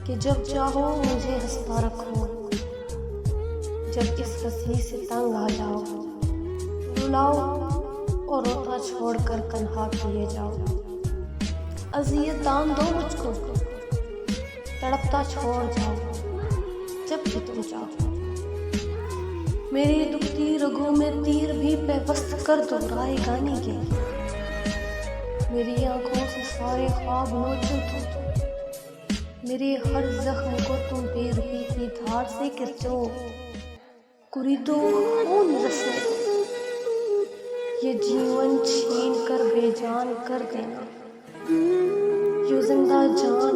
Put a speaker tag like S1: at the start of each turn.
S1: कि जब चाहो मुझे हंसता रखो, जब इस हंसी से तंग आ जाओ, रुलाओ और रोता छोड़कर तन्हा किए जाओ। अज़ियत दान दो मुझको, तड़पता छोड़ जाओ जब भी तुम चाहो। मेरी दुखती रगों में तीर भी पेवस्त कर दो राय गाने के। मेरी आंखों से सारे ख्वाब नोचो तुम, मेरे हर जख्म को तुम बेरुखी की धार से खिंचो। कुरीदो खून रसने दो, ये जीवन छीन कर बेजान कर देना। जो जिंदा जान